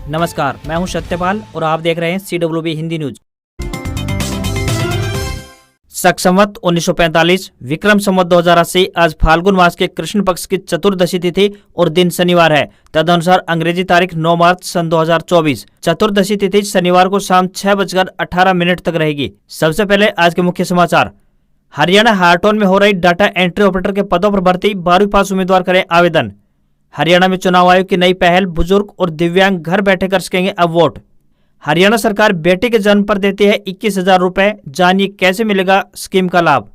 नमस्कार, मैं हूं सत्यपाल और आप देख रहे हैं CWB हिंदी न्यूज। शक संवत 1945 विक्रम संवत 2080 आज फाल्गुन मास के कृष्ण पक्ष की चतुर्दशी तिथि और दिन शनिवार है। तदनुसार अंग्रेजी तारीख 9 मार्च सन 2024। चतुर्दशी तिथि शनिवार को शाम 6:18 तक रहेगी। सबसे पहले आज के मुख्य समाचार। हरियाणा हार्टोन में हो रही डाटा एंट्री ऑपरेटर के पदों पर भर्ती, 12वीं पास उम्मीदवार करें आवेदन। हरियाणा में चुनाव आयोग की नई पहल, बुजुर्ग और दिव्यांग घर बैठे कर सकेंगे अब वोट। हरियाणा सरकार बेटी के जन्म पर देती है 21,000 रुपए, जानिए कैसे मिलेगा स्कीम का लाभ।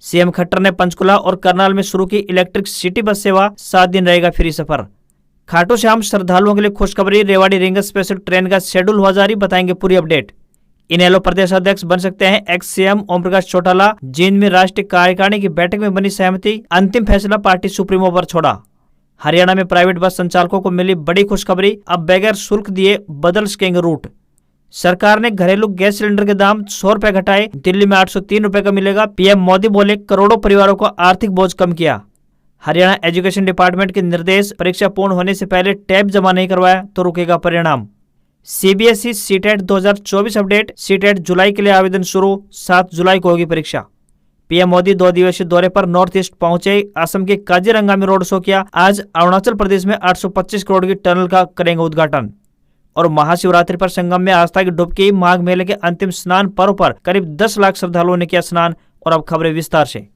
सीएम खट्टर ने पंचकुला और करनाल में शुरू की इलेक्ट्रिक सिटी बस सेवा, 7 दिन रहेगा फ्री सफर। खाटू श्याम श्रद्धालुओं के लिए खुशखबरी, रेवाड़ी रिंग स्पेशल ट्रेन का शेड्यूल हुआ जारी, बताएंगे पूरी अपडेट। इनेलो प्रदेश अध्यक्ष बन सकते हैं एक्स सीएम ओम प्रकाश चौटाला। जींद में राष्ट्रीय कार्यकारिणी की बैठक में बनी सहमति, अंतिम फैसला पार्टी सुप्रीमो पर छोड़ा। हरियाणा में प्राइवेट बस संचालकों को मिली बड़ी खुशखबरी, अब बगैर शुल्क दिए बदल सकेंगे रूट। सरकार ने घरेलू गैस सिलेंडर के दाम 100 रुपए घटाए, दिल्ली में 803 रुपए का मिलेगा। पीएम मोदी बोले करोड़ों परिवारों को आर्थिक बोझ कम किया। हरियाणा एजुकेशन डिपार्टमेंट के निर्देश, परीक्षा पूर्ण होने से पहले टैब जमा नहीं करवाया तो रुकेगा परिणाम। सीबीएसई सीटेट 2024 अपडेट, सीटेट जुलाई के लिए आवेदन शुरू, 7 जुलाई को होगी परीक्षा। पीएम मोदी 2 दिवसीय दौरे पर नॉर्थ ईस्ट पहुंचे, असम के काजीरंगा में रोड शो किया। आज अरुणाचल प्रदेश में 825 करोड़ की टनल का करेंगे उद्घाटन। और महाशिवरात्रि पर संगम में आस्था की डुबकी, माघ मेले के अंतिम स्नान पर्व पर करीब 10 लाख श्रद्धालुओं ने किया स्नान। और अब खबरें विस्तार से।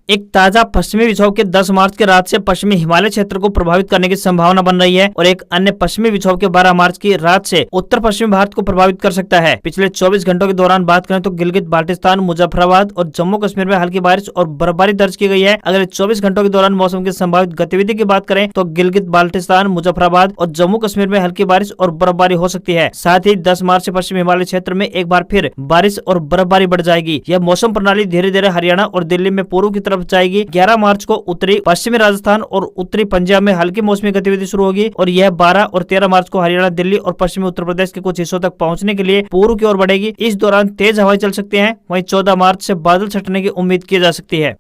एक ताजा पश्चिमी विक्षोभ के 10 मार्च की रात से पश्चिमी हिमालय क्षेत्र को प्रभावित करने की संभावना बन रही है और एक अन्य पश्चिमी विक्षोभ के 12 मार्च की रात से उत्तर पश्चिमी भारत को प्रभावित कर सकता है। पिछले 24 घंटों के दौरान बात करें तो गिलगित बाल्टिस्तान, मुजफ्फराबाद और जम्मू कश्मीर में हल्की बारिश और बर्फबारी दर्ज की गई है। अगले 24 घंटों के दौरान मौसम की संभावित गतिविधि की बात करें तो गिलगित बाल्टिस्तान, मुजफ्फराबाद और जम्मू कश्मीर में हल्की बारिश और बर्फबारी हो सकती है। साथ ही 10 मार्च से पश्चिमी हिमालय क्षेत्र में एक बार फिर बारिश और बर्फबारी बढ़ जाएगी। यह मौसम प्रणाली धीरे धीरे हरियाणा और दिल्ली में पूर्व की तरफ जाएगी। 11 मार्च को उत्तरी पश्चिमी राजस्थान और उत्तरी पंजाब में हल्की मौसमी गतिविधि शुरू होगी और यह 12 और 13 मार्च को हरियाणा, दिल्ली और पश्चिमी उत्तर प्रदेश के कुछ हिस्सों तक पहुंचने के लिए पूर्व की ओर बढ़ेगी। इस दौरान तेज हवाएं चल सकती हैं। वहीं 14 मार्च से बादल छटने की उम्मीद की जा सकती है।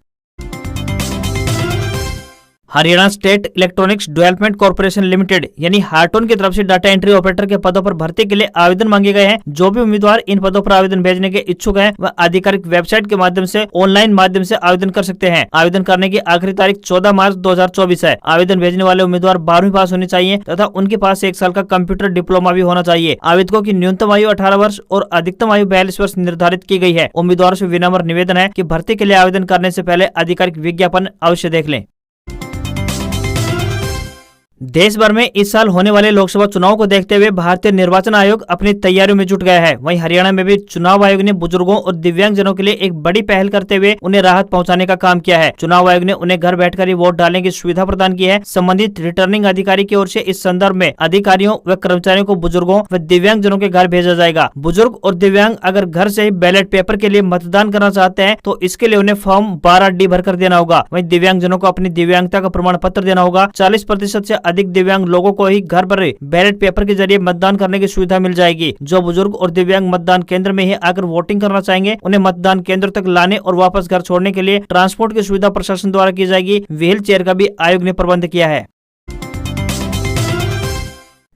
Haryana state electronics development corporation limited यानी हार्टोन की तरफ से डाटा एंट्री ऑपरेटर के पदों पर भर्ती के लिए आवेदन मांगे गए हैं। जो भी उम्मीदवार इन पदों पर आवेदन भेजने के इच्छुक हैं, वह आधिकारिक वेबसाइट के माध्यम से ऑनलाइन माध्यम से आवेदन कर सकते हैं। आवेदन करने की आखिरी तारीख 14 मार्च 2024 है। आवेदन भेजने वाले उम्मीदवार 12वीं पास होनी चाहिए तथा उनके पास 1 साल का कंप्यूटर डिप्लोमा भी होना चाहिए। आवेदकों की न्यूनतम आयु 18 वर्ष और अधिकतम आयु 42 वर्ष निर्धारित की गई है। उम्मीदवारों से विनम्र निवेदन है कि भर्ती के लिए आवेदन करने से पहले आधिकारिक विज्ञापन अवश्य देख लें। देश भर में इस साल होने वाले लोकसभा चुनाव को देखते हुए भारतीय निर्वाचन आयोग अपनी तैयारियों में जुट गया है। वहीं हरियाणा में भी चुनाव आयोग ने बुजुर्गों और दिव्यांग जनों के लिए एक बड़ी पहल करते हुए उन्हें राहत पहुंचाने का काम किया है। चुनाव आयोग ने उन्हें घर बैठकर ही वोट डालने की सुविधा प्रदान की है। संबंधित रिटर्निंग अधिकारी की ओर से इस संदर्भ में अधिकारियों व कर्मचारियों को बुजुर्गों व दिव्यांग जनों के घर भेजा जाएगा। बुजुर्ग और दिव्यांग अगर घर से ही बैलेट पेपर के लिए मतदान करना चाहते हैं तो इसके लिए उन्हें फॉर्म 12D भरकर देना होगा। वहीं दिव्यांग जनों को अपनी दिव्यांगता का प्रमाण पत्र देना होगा। 40% से अधिक दिव्यांग लोगों को ही घर पर बैलेट पेपर के जरिए मतदान करने की सुविधा मिल जाएगी। जो बुजुर्ग और दिव्यांग मतदान केंद्र में ही आकर वोटिंग करना चाहेंगे, उन्हें मतदान केंद्र तक लाने और वापस घर छोड़ने के लिए ट्रांसपोर्ट की सुविधा प्रशासन द्वारा की जाएगी। व्हील चेयर का भी आयोग ने प्रबंध किया है।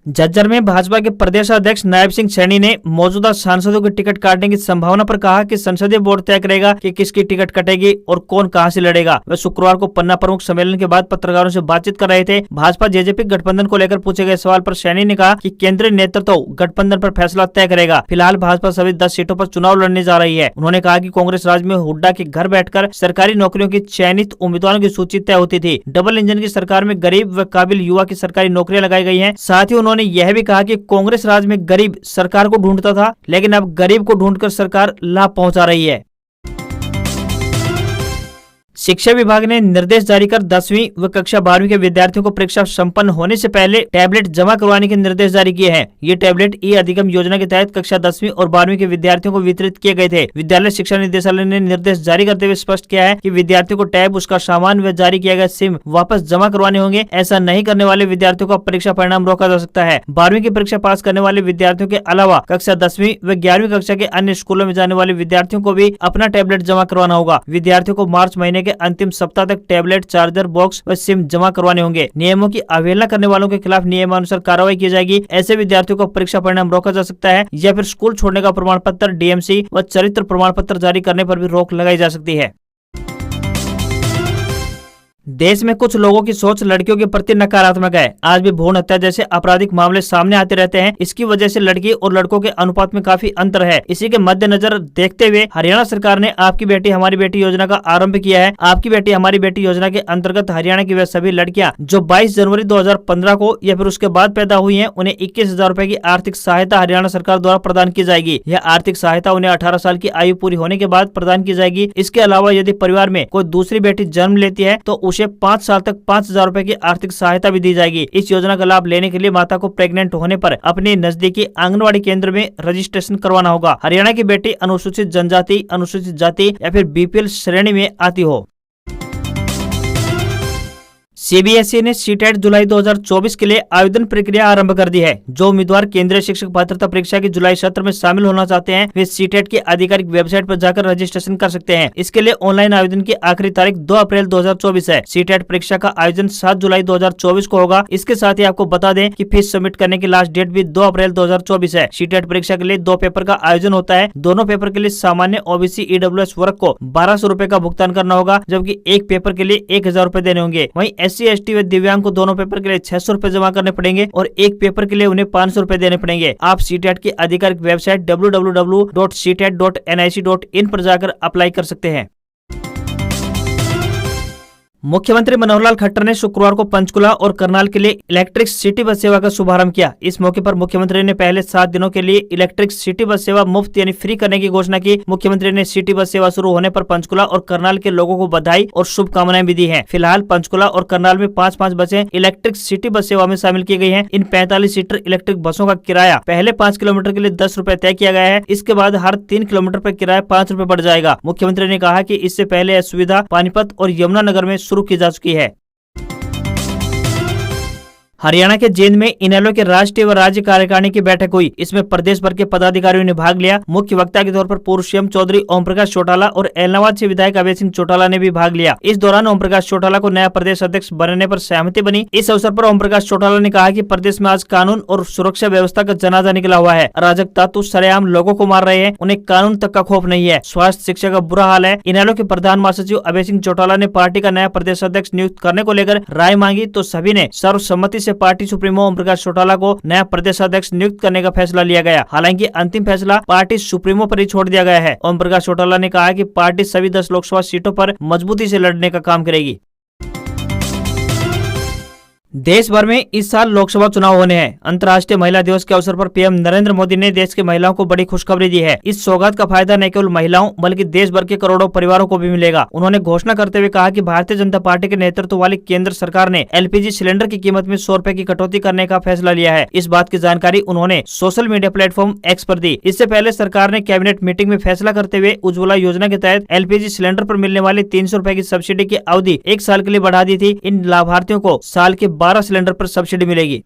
झज्जर में भाजपा के प्रदेश अध्यक्ष नायब सिंह सैनी ने मौजूदा सांसदों की टिकट काटने की संभावना पर कहा कि संसदीय बोर्ड तय करेगा कि किसकी टिकट कटेगी और कौन कहां से लड़ेगा। वे शुक्रवार को पन्ना प्रमुख सम्मेलन के बाद पत्रकारों से बातचीत कर रहे थे। भाजपा जेजेपी गठबंधन को लेकर पूछे गए सवाल पर सैनी ने कहा कि केंद्रीय नेतृत्व गठबंधन पर फैसला तय करेगा। फिलहाल भाजपा सभी 10 सीटों पर चुनाव लड़ने जा रही है। उन्होंने कहा कि कांग्रेस राज्य में हुड्डा के घर बैठकर सरकारी नौकरियों की चयनित उम्मीदवारों की सूची तय होती थी। डबल इंजन की सरकार में गरीब व काबिल युवा की सरकारी नौकरियां लगाई गई है। साथ ही उन्होंने यह भी कहा कि कांग्रेस राज में गरीब सरकार को ढूंढता था, लेकिन अब गरीब को ढूंढकर सरकार लाभ पहुंचा रही है। शिक्षा विभाग ने निर्देश जारी कर 10वीं व कक्षा 12वीं के विद्यार्थियों को परीक्षा संपन्न होने से पहले टैबलेट जमा करवाने के निर्देश जारी किए हैं। ये टैबलेट ई अधिगम योजना के तहत कक्षा 10वीं और 12वीं के विद्यार्थियों को वितरित किए गए थे। विद्यालय शिक्षा निदेशालय ने निर्देश जारी करते हुए स्पष्ट किया है कि विद्यार्थियों को टैब, उसका सामान व जारी किया गया सिम वापस जमा करवाने होंगे। ऐसा नहीं करने वाले विद्यार्थियों का परीक्षा परिणाम रोका जा सकता है। 12वीं की परीक्षा पास करने वाले विद्यार्थियों के अलावा कक्षा 10वीं व 11वीं कक्षा के अन्य स्कूलों में जाने वाले विद्यार्थियों को भी अपना टैबलेट जमा करवाना होगा। विद्यार्थियों को मार्च महीने के अंतिम सप्ताह तक टैबलेट, चार्जर, बॉक्स व सिम जमा करवाने होंगे। नियमों की अवहेलना करने वालों के खिलाफ नियमानुसार कार्रवाई की जाएगी। ऐसे विद्यार्थियों को परीक्षा परिणाम रोका जा सकता है या फिर स्कूल छोड़ने का प्रमाण पत्र, डीएमसी व चरित्र प्रमाण पत्र जारी करने पर भी रोक लगाई जा सकती है। देश में कुछ लोगों की सोच लड़कियों के प्रति नकारात्मक है। आज भी भ्रूण हत्या जैसे आपराधिक मामले सामने आते रहते हैं। इसकी वजह से लड़की और लड़कों के अनुपात में काफी अंतर है। इसी के मद्देनजर देखते हुए हरियाणा सरकार ने आपकी बेटी हमारी बेटी योजना का आरंभ किया है। आपकी बेटी हमारी बेटी योजना के अंतर्गत हरियाणा की वे सभी लड़कियां जो 22 जनवरी 2015 को या फिर उसके बाद पैदा हुई हैं, उन्हें 21,000 रुपए की आर्थिक सहायता हरियाणा सरकार द्वारा प्रदान की जाएगी। यह आर्थिक सहायता उन्हें 18 साल की आयु पूरी होने के बाद प्रदान की जाएगी। इसके अलावा यदि परिवार में कोई दूसरी बेटी जन्म लेती है तो उसे 5 साल तक 5,000 रुपए की आर्थिक सहायता भी दी जाएगी। इस योजना का लाभ लेने के लिए माता को प्रेग्नेंट होने पर अपने नजदीकी आंगनवाड़ी केंद्र में रजिस्ट्रेशन करवाना होगा। हरियाणा की बेटी अनुसूचित जनजाति, अनुसूचित जाति या फिर बीपीएल श्रेणी में आती हो। सीबीएसई ने सीटेट जुलाई 2024 के लिए आवेदन प्रक्रिया आरंभ कर दी है। जो उम्मीदवार केंद्रीय शिक्षक पात्रता परीक्षा के जुलाई सत्र में शामिल होना चाहते हैं, वे सीटेट की आधिकारिक वेबसाइट पर जाकर रजिस्ट्रेशन कर सकते हैं। इसके लिए ऑनलाइन आवेदन की आखिरी तारीख 2 अप्रैल 2024 है। सीटेट परीक्षा का आयोजन 7 जुलाई 2024 को होगा। इसके साथ ही आपको बता दें कि फीस सबमिट करने की लास्ट डेट भी 2 अप्रैल 2024 है। सीटेट परीक्षा के लिए 2 पेपर का आयोजन होता है। दोनों पेपर के लिए सामान्य ओबीसी ईडब्ल्यूएस वर्ग को 1200 रुपए का भुगतान करना होगा, जबकि एक पेपर के लिए 1,000 रुपए देने होंगे। वहीं SC, ST व दिव्यांग को दोनों पेपर के लिए 600 रुपए जमा करने पड़ेंगे और एक पेपर के लिए उन्हें 500 रुपए देने पड़ेंगे। आप सीटेट की आधिकारिक वेबसाइट www.ctet.nic.in पर जाकर अप्लाई कर सकते हैं। मुख्यमंत्री मनोहर लाल खट्टर ने शुक्रवार को पंचकुला और करनाल के लिए इलेक्ट्रिक सिटी बस सेवा का शुभारंभ किया। इस मौके पर मुख्यमंत्री ने पहले 7 दिनों के लिए इलेक्ट्रिक सिटी बस सेवा मुफ्त यानी फ्री करने की घोषणा की। मुख्यमंत्री ने सिटी बस सेवा शुरू होने पर पंचकुला और करनाल के लोगों को बधाई और शुभकामनाएं भी दी हैं। फिलहाल पंचकुला और करनाल में 5-5 बसें इलेक्ट्रिक सिटी बस सेवा में शामिल की गई हैं। इन 45 सीटर इलेक्ट्रिक बसों का किराया पहले 5 किलोमीटर के लिए 10 रुपए तय किया गया है। इसके बाद हर 3 किलोमीटर पर किराया 5 रुपए बढ़ जाएगा। मुख्यमंत्री ने कहा कि इससे पहले यह सुविधा पानीपत और यमुनानगर में शुरू की जा चुकी है। हरियाणा के जींद में इनेलो के राष्ट्रीय व राज्य कार्यकारिणी की बैठक हुई। इसमें प्रदेश भर के पदाधिकारियों ने भाग लिया। मुख्य वक्ता के तौर पर पूर्व सीएम चौधरी ओम प्रकाश चौटाला और एलनाबाद से विधायक अभय सिंह चौटाला ने भी भाग लिया। इस दौरान ओम प्रकाश चौटाला को नया प्रदेश अध्यक्ष बनने पर सहमति बनी। इस अवसर पर ओम प्रकाश चौटाला ने कहा कि प्रदेश में आज कानून और सुरक्षा व्यवस्था का जनाजा निकला हुआ है। अराजक तत्व सरेआम लोगों को मार रहे हैं, उन्हें कानून तक का खौफ नहीं है। स्वास्थ्य शिक्षा का बुरा हाल है। इनेलो के प्रधान महासचिव अभय सिंह चौटाला ने पार्टी का नया प्रदेश अध्यक्ष नियुक्त करने को लेकर राय मांगी तो सभी ने सर्वसम्मति से पार्टी सुप्रीमो ओम प्रकाश चौटाला को नया प्रदेश अध्यक्ष नियुक्त करने का फैसला लिया गया। हालांकि अंतिम फैसला पार्टी सुप्रीमो पर ही छोड़ दिया गया है। ओम प्रकाश चौटाला ने कहा कि पार्टी सभी 10 लोकसभा सीटों पर मजबूती से लड़ने का काम करेगी। देश भर में इस साल लोकसभा चुनाव होने हैं। अंतर्राष्ट्रीय महिला दिवस के अवसर पर पीएम नरेंद्र मोदी ने देश की महिलाओं को बड़ी खुशखबरी दी है। इस सौगात का फायदा न केवल महिलाओं बल्कि देश भर के करोड़ों परिवारों को भी मिलेगा। उन्होंने घोषणा करते हुए कहा कि भारतीय जनता पार्टी के नेतृत्व वाली केंद्र सरकार ने LPG सिलेंडर की कीमत में 100 रुपए की कटौती करने का फैसला लिया है। इस बात की जानकारी उन्होंने सोशल मीडिया प्लेटफॉर्म X पर दी। इससे पहले सरकार ने कैबिनेट मीटिंग में फैसला करते हुए उज्ज्वला योजना के तहत LPG सिलेंडर पर मिलने वाली 300 रुपए की सब्सिडी की अवधि 1 साल के लिए बढ़ा दी थी। इन लाभार्थियों को साल के 12 सिलेंडर पर सब्सिडी मिलेगी।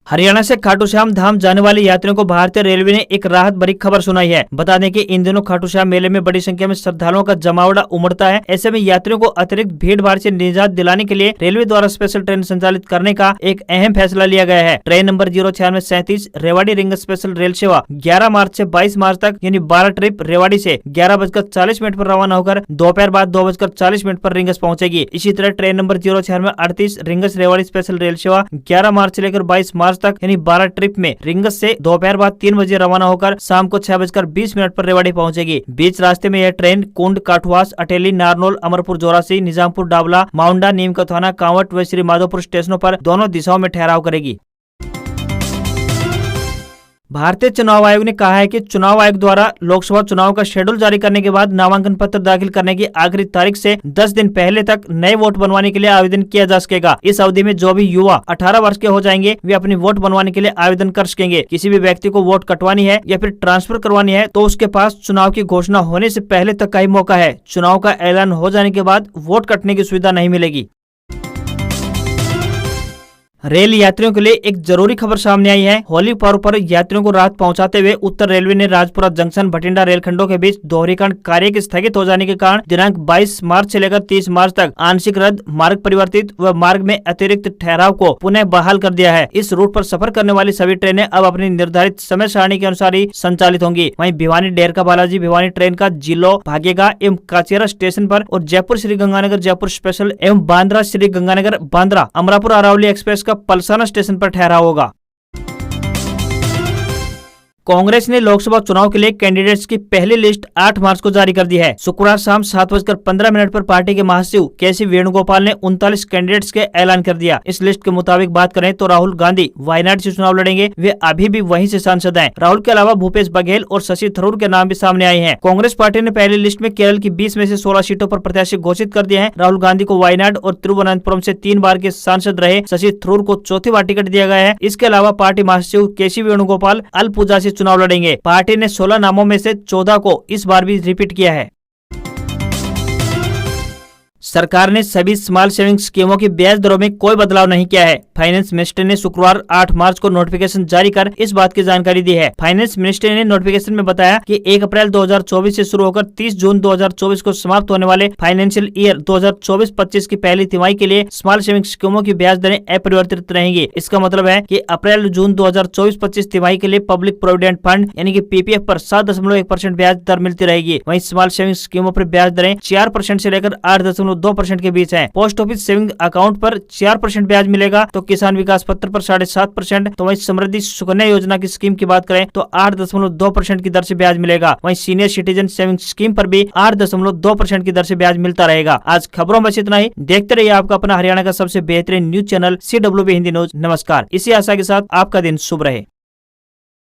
हरियाणा से खाटू श्याम धाम जाने वाले यात्रियों को भारतीय रेलवे ने एक राहत भरी खबर सुनाई है। बता दें कि इन दिनों खाटू श्याम मेले में बड़ी संख्या में श्रद्धालुओं का जमावड़ा उमड़ता है। ऐसे में यात्रियों को अतिरिक्त भीड़ भाड़ से निजात दिलाने के लिए रेलवे द्वारा स्पेशल ट्रेन संचालित करने का एक अहम फैसला लिया गया है। Train number 09637 Rewari ring special rail सेवा 11 मार्च से 22 मार्च तक यानी 12 ट्रिप रेवाड़ी से 11:40 पर रवाना होकर दोपहर बाद 2:40 पर रिंगस पहुंचेगी। इसी तरह train number 09638 rings Rewari special rail सेवा 11 मार्च से लेकर 22 मार्च तक यानी 12 ट्रिप में रिंगस से दोपहर बाद 3 बजे रवाना होकर शाम को 6:20 पर रेवाड़ी पहुंचेगी। बीच रास्ते में यह ट्रेन कुंड, काठवास, अटेली, नारनौल, अमरपुर जोरासी, निजामपुर डाबला, माउंडा, नीमकथाना, कांवट व श्री माधोपुर स्टेशनों पर दोनों दिशाओं में ठहराव करेगी। भारतीय चुनाव आयोग ने कहा है कि चुनाव आयोग द्वारा लोकसभा चुनाव का शेड्यूल जारी करने के बाद नामांकन पत्र दाखिल करने की आखिरी तारीख से 10 दिन पहले तक नए वोट बनवाने के लिए आवेदन किया जा सकेगा। इस अवधि में जो भी युवा 18 वर्ष के हो जाएंगे वे अपनी वोट बनवाने के लिए आवेदन कर सकेंगे। किसी भी व्यक्ति को वोट कटवानी है या फिर ट्रांसफर करवानी है तो उसके पास चुनाव की घोषणा होने से पहले तक का ही मौका है। चुनाव का ऐलान हो जाने के बाद वोट कटने की सुविधा नहीं मिलेगी। रेल यात्रियों के लिए एक जरूरी खबर सामने आई है। होली पर्व पर यात्रियों को राहत पहुंचाते हुए उत्तर रेलवे ने राजपुरा जंक्शन भटिंडा रेलखंडों के बीच दोहरीकरण कार्य के स्थगित हो जाने के कारण दिनांक 22 मार्च से लेकर 30 मार्च तक आंशिक रद्द, मार्ग परिवर्तित व मार्ग में अतिरिक्त ठहराव को पुनः बहाल कर दिया है। इस रूट पर सफर करने वाली सभी ट्रेनें अब अपनी निर्धारित समय सारणी के अनुसार ही संचालित होंगी। वहीं भिवानी डेरका बालाजी भिवानी ट्रेन का जिलो भागेगा एवं काचेरा स्टेशन पर और जयपुर श्री गंगानगर जयपुर स्पेशल एवं बांद्रा श्री गंगानगर बांद्रा अमरापुर अरावली एक्सप्रेस का पलसाना स्टेशन पर ठहराव होगा। कांग्रेस ने लोकसभा चुनाव के लिए कैंडिडेट्स की पहली लिस्ट 8 मार्च को जारी कर दी है। शुक्रवार शाम 7:15 पर पार्टी के महासचिव केसी वेणुगोपाल ने 39 कैंडिडेट्स के ऐलान कर दिया। इस लिस्ट के मुताबिक बात करें तो राहुल गांधी वायनाड से चुनाव लड़ेंगे, वे अभी भी वहीं से सांसद हैं। राहुल के अलावा भूपेश बघेल और शशि थरूर के नाम भी सामने आए हैं। कांग्रेस पार्टी ने पहली लिस्ट में केरल की 20 में से 16 सीटों पर प्रत्याशी घोषित कर दिए हैं। राहुल गांधी को वायनाड और तिरुवनंतपुरम से 3 बार के सांसद रहे शशि थरूर को चौथी बार टिकट दिया गया है। इसके अलावा पार्टी महासचिव केसी वेणुगोपाल अलपुजा से चुनाव लड़ेंगे। पार्टी ने 16 नामों में से 14 को इस बार भी रिपीट किया है। सरकार ने सभी स्मॉल सेविंग स्कीमों की ब्याज दरों में कोई बदलाव नहीं किया है। फाइनेंस मिनिस्टर ने शुक्रवार 8 मार्च को नोटिफिकेशन जारी कर इस बात की जानकारी दी है। फाइनेंस मिनिस्टर ने नोटिफिकेशन में बताया कि 1 अप्रैल 2024 से शुरू होकर 30 जून 2024 को समाप्त होने वाले फाइनेंशियल ईयर 2024-25 की पहली तिमाही के लिए स्मॉल सेविंग स्कीमों की ब्याज दरें अपरिवर्तित रहेंगी। इसका मतलब है कि अप्रैल जून 2024-25 तिमाही के लिए पब्लिक प्रोविडेंट फंड यानी कि पीपीएफ पर 7.1% ब्याज दर मिलती रहेगी। वहीं स्मॉल सेविंग स्कीमों पर ब्याज दरें 4% से लेकर 8.2% के बीच है। पोस्ट ऑफिस सेविंग अकाउंट पर 4% ब्याज मिलेगा तो किसान विकास पत्र पर 7.5%। तो वहीं समृद्धि सुकन्या योजना की स्कीम की बात करें तो 8.2% की दर से ब्याज मिलेगा। वहीं सीनियर सिटीजन सेविंग स्कीम पर भी 8.2% की दर से ब्याज मिलता रहेगा। आज खबरों में इतना ही। देखते रहिए आपका अपना हरियाणा का सबसे बेहतरीन news channel CWB Hindi news. नमस्कार। इसी आशा के साथ आपका दिन शुभ रहे।